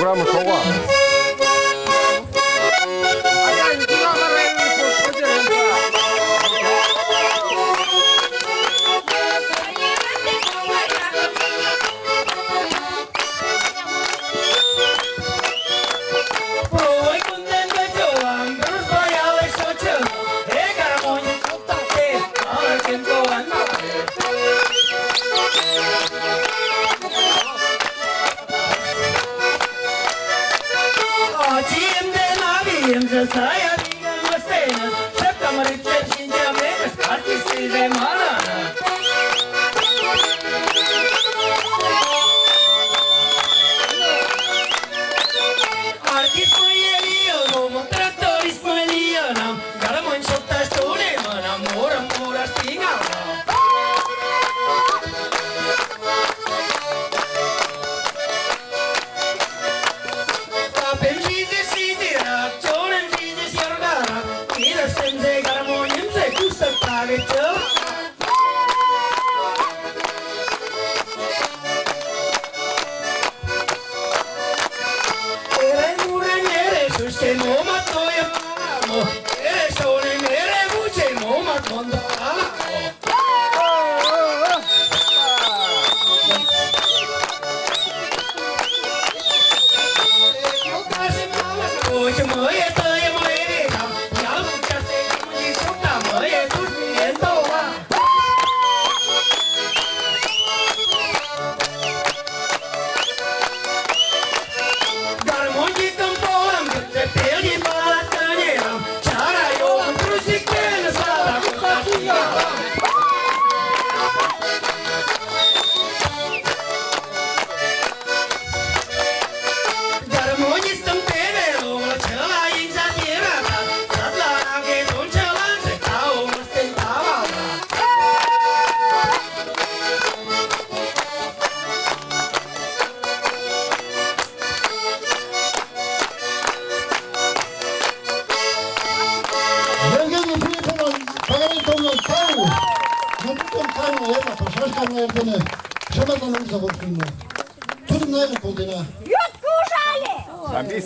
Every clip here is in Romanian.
программу «Шоуа». Saya dengan mesena, serta mereka cinta mereka artis dari mana? Artis Mayelia, nomor traktoris Mayelia, nam garamon shota stone mana mora tinggal.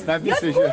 Написано еще.